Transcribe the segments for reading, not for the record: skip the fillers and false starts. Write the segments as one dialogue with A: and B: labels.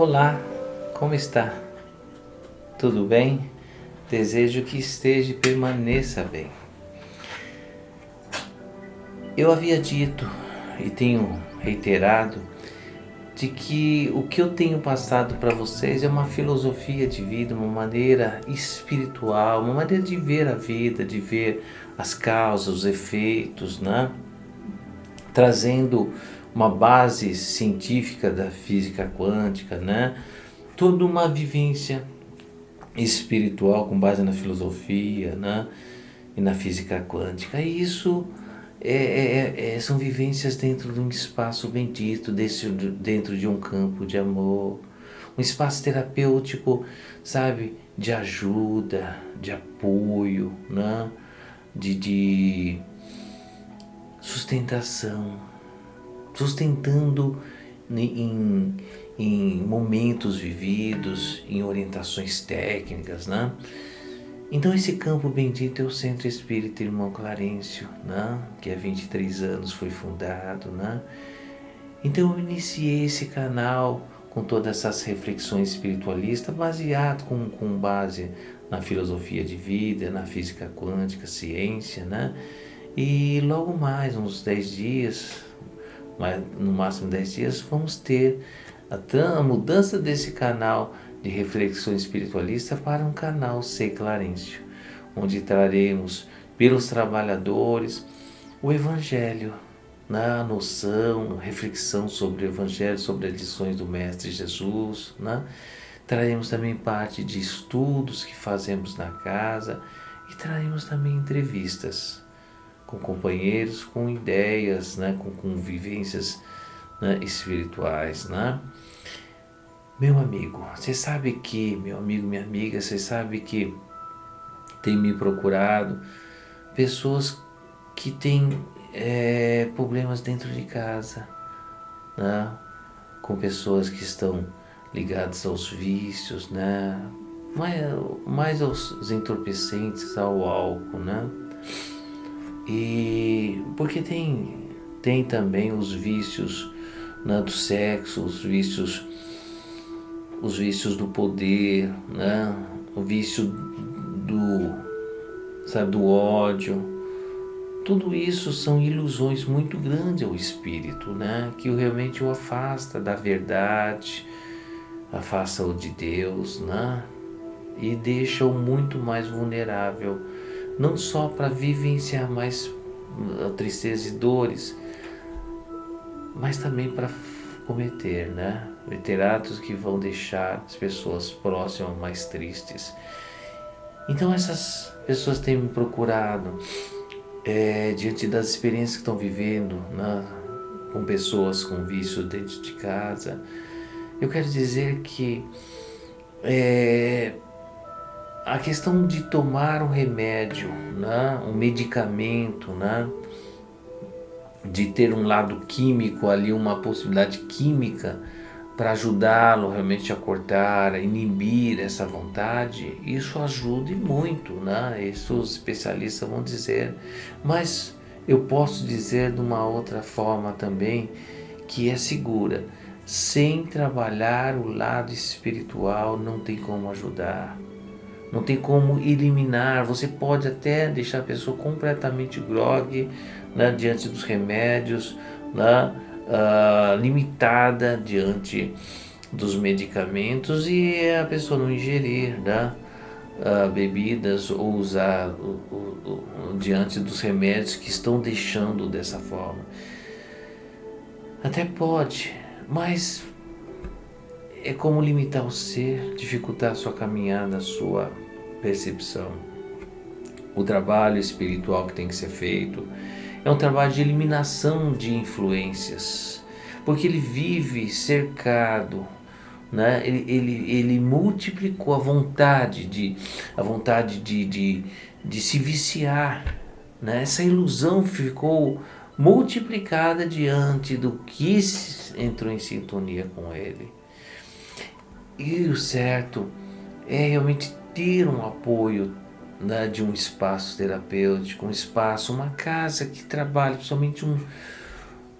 A: Olá, como está? Tudo bem? Desejo que esteja e permaneça bem. Eu havia dito e tenho reiterado de que o que eu tenho passado para vocês é uma filosofia de vida, uma maneira espiritual, uma maneira de ver a vida, de ver as causas, os efeitos, né? Trazendo uma base científica da física quântica, né? Toda uma vivência espiritual com base na filosofia, né? E na física quântica. E isso são vivências dentro de um espaço bendito, dentro de um campo de amor, um espaço terapêutico, sabe, de ajuda, de apoio, né? de sustentação, sustentando em momentos vividos, em orientações técnicas, né? Então esse campo bendito é o Centro Espírita Irmão Clarencio, né? Que há 23 anos foi fundado, né? Então eu iniciei esse canal com todas essas reflexões espiritualistas, baseado com base na filosofia de vida, na física quântica, ciência, né? E logo mais, uns 10 dias, no máximo 10 dias, vamos ter a mudança desse canal de reflexão espiritualista para um canal C Clarencio, onde traremos pelos trabalhadores o Evangelho, na noção, reflexão sobre o Evangelho, sobre as lições do Mestre Jesus, né? Traremos também parte de estudos que fazemos na casa e traremos também entrevistas com companheiros, com ideias, né? com vivências, né? espirituais, né? Meu amigo, você sabe que, meu amigo, minha amiga, você sabe que tem me procurado pessoas que têm problemas dentro de casa, né? Com pessoas que estão ligadas aos vícios, né? Mais aos entorpecentes, ao álcool, né? E porque tem também os vícios, né, do sexo, os vícios do poder, né? O vício do ódio. Tudo isso são ilusões muito grandes ao espírito, né? Que realmente o afasta da verdade, afasta-o de Deus, né? E deixa-o muito mais vulnerável, não só para vivenciar mais tristeza e dores, mas também para cometer, né? Literatos que vão deixar as pessoas próximas mais tristes. Então essas pessoas têm me procurado diante das experiências que estão vivendo, né? Com pessoas com vício dentro de casa. Eu quero dizer que a questão de tomar um remédio, né? Um medicamento, né? De ter um lado químico ali, uma possibilidade química para ajudá-lo realmente a cortar, a inibir essa vontade, isso ajuda e muito, né? Isso os especialistas vão dizer, mas eu posso dizer de uma outra forma também, que é segura. Sem trabalhar o lado espiritual não tem como ajudar, não tem como eliminar. Você pode até deixar a pessoa completamente grogue, né, diante dos remédios, né, limitada diante dos medicamentos, e a pessoa não ingerir, né, bebidas ou usar diante dos remédios que estão deixando dessa forma. Até pode, mas é como limitar o ser, dificultar a sua caminhada, a sua percepção. O trabalho espiritual que tem que ser feito é um trabalho de eliminação de influências, porque ele vive cercado, né? Ele multiplicou a vontade de se viciar, né? Essa ilusão ficou multiplicada diante do que entrou em sintonia com ele. E o certo é realmente ter um apoio, né, de um espaço terapêutico, um espaço, uma casa que trabalhe, principalmente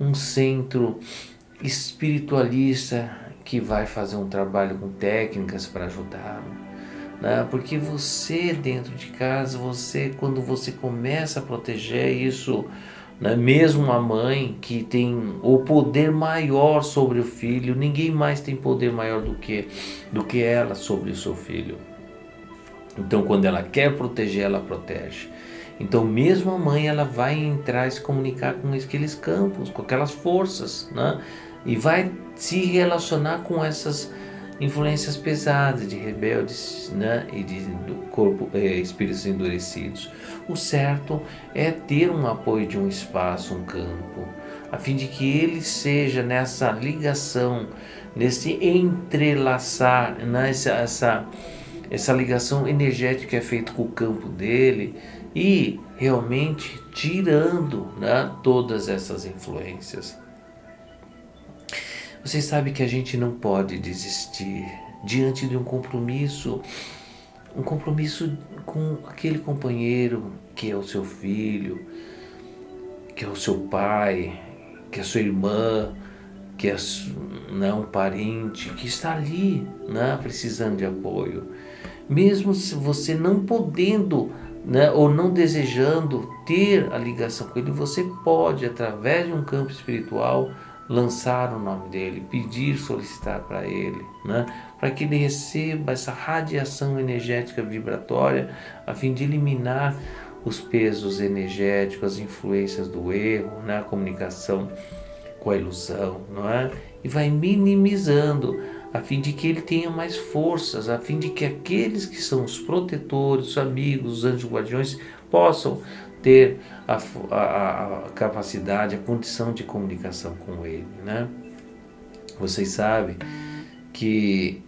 A: um centro espiritualista que vai fazer um trabalho com técnicas para ajudá-lo, né? Porque você dentro de casa, quando você começa a proteger isso, né? Mesmo a mãe que tem o poder maior sobre o filho, ninguém mais tem poder maior do que ela sobre o seu filho. Então, quando ela quer proteger, ela protege. Então, mesmo a mãe, ela vai entrar e se comunicar com aqueles campos, com aquelas forças, né? E vai se relacionar com essas influências pesadas de rebeldes, né? E de espíritos endurecidos. O certo é ter um apoio de um espaço, um campo, a fim de que ele seja nessa ligação, nesse entrelaçar, né? Essa ligação energética é feita com o campo dele e realmente tirando, né, todas essas influências. Vocês sabem que a gente não pode desistir diante de um compromisso com aquele companheiro que é o seu filho, que é o seu pai, que é a sua irmã, que é, né, um parente que está ali, né, precisando de apoio. Mesmo se você não podendo, né, ou não desejando ter a ligação com ele, você pode, através de um campo espiritual, lançar o nome dele, pedir, solicitar para ele, né, para que ele receba essa radiação energética vibratória, a fim de eliminar os pesos energéticos, as influências do erro, né, a comunicação com a ilusão, não é? E vai minimizando, a fim de que ele tenha mais forças, a fim de que aqueles que são os protetores, os amigos, os anjos guardiões, possam ter a capacidade, a condição de comunicação com ele, né? Vocês sabem que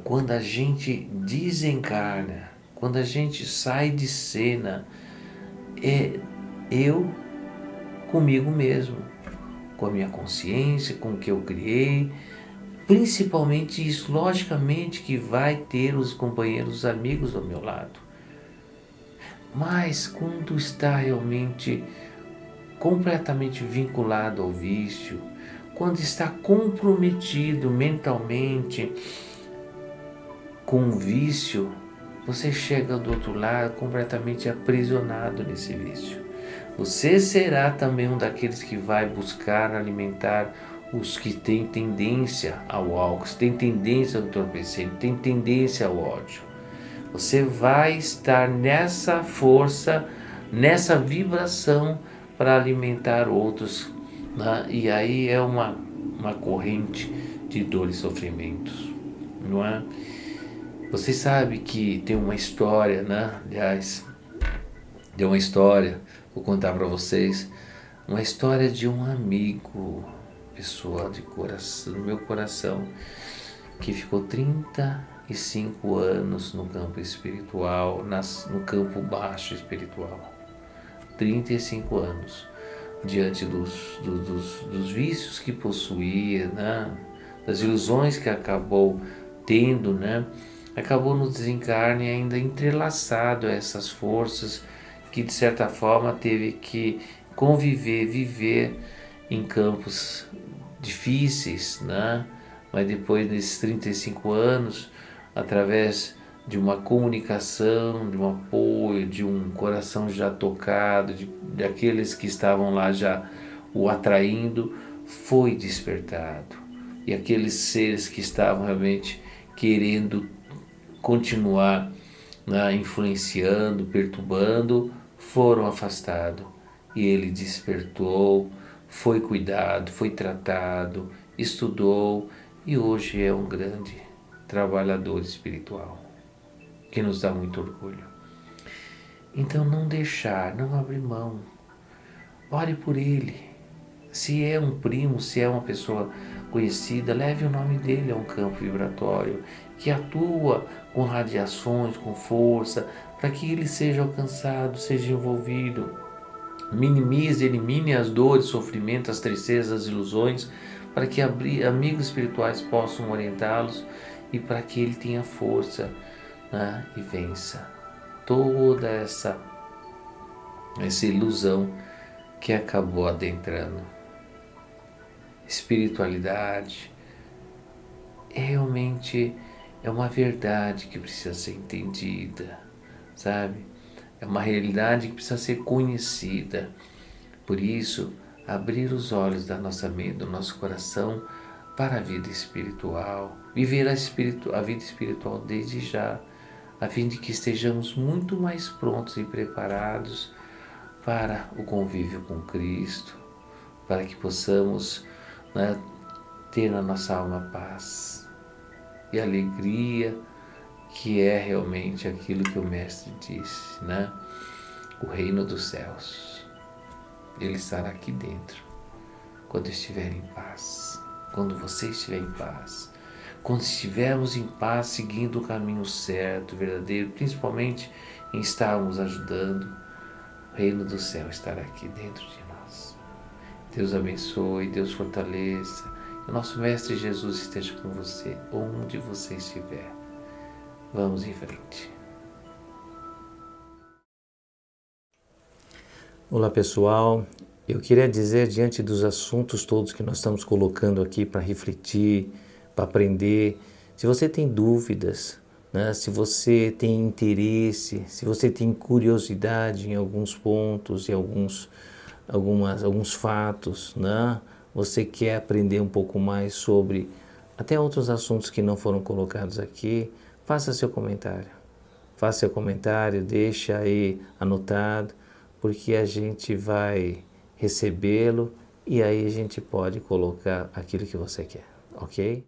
A: quando a gente desencarna, quando a gente sai de cena, é eu comigo mesmo, com a minha consciência, com o que eu criei. Principalmente isso, logicamente que vai ter os companheiros, os amigos ao meu lado. Mas quando está realmente completamente vinculado ao vício, quando está comprometido mentalmente com o vício, você chega do outro lado completamente aprisionado nesse vício. Você será também um daqueles que vai buscar alimentar os que têm tendência ao álcool, têm tendência ao entorpecente, têm tendência ao ódio. Você vai estar nessa força, nessa vibração para alimentar outros, né? E aí é uma corrente de dor e sofrimentos, não é? Você sabe que tem uma história, né? Aliás, tem uma história, vou contar para vocês, uma história de um amigo pessoal de coração, do meu coração, que ficou 35 anos no campo espiritual, no campo baixo espiritual. 35 anos, diante dos vícios que possuía, né? Das ilusões que acabou tendo, né? Acabou no desencarne ainda entrelaçado a essas forças que de certa forma teve que conviver, viver em campos difíceis, né? Mas depois desses 35 anos, através de uma comunicação, de um apoio, de um coração já tocado, de aqueles que estavam lá já o atraindo, foi despertado. E aqueles seres que estavam realmente querendo continuar, né, influenciando, perturbando, foram afastados. E ele despertou, foi cuidado, foi tratado, estudou e hoje é um grande trabalhador espiritual, que nos dá muito orgulho. Então não deixar, não abrir mão. Ore por ele. Se é um primo, se é uma pessoa conhecida, leve o nome dele a um campo vibratório que atua com radiações, com força, para que ele seja alcançado, seja envolvido. Minimize, elimine as dores, sofrimentos, as tristezas, as ilusões, para que amigos espirituais possam orientá-los e para que ele tenha força, né, e vença toda essa ilusão que acabou adentrando. Espiritualidade, realmente é uma verdade que precisa ser entendida, sabe? É uma realidade que precisa ser conhecida. Por isso, abrir os olhos da nossa mente, do nosso coração para a vida espiritual, viver a vida espiritual desde já, a fim de que estejamos muito mais prontos e preparados para o convívio com Cristo, para que possamos, né, ter na nossa alma paz e alegria, que é realmente aquilo que o Mestre disse, né? O reino dos céus, ele estará aqui dentro, quando estiver em paz, quando você estiver em paz, quando estivermos em paz, seguindo o caminho certo, verdadeiro, principalmente em estarmos ajudando, o reino do céu estará aqui dentro de nós. Deus abençoe, Deus fortaleça, que o nosso Mestre Jesus esteja com você, onde você estiver. Vamos em frente.
B: Olá pessoal, eu queria dizer, diante dos assuntos todos que nós estamos colocando aqui para refletir, para aprender, se você tem dúvidas, né, se você tem interesse, se você tem curiosidade em alguns pontos, em alguns fatos, né, você quer aprender um pouco mais sobre até outros assuntos que não foram colocados aqui, faça seu comentário. Faça seu comentário, deixa aí anotado, porque a gente vai recebê-lo e aí a gente pode colocar aquilo que você quer, ok?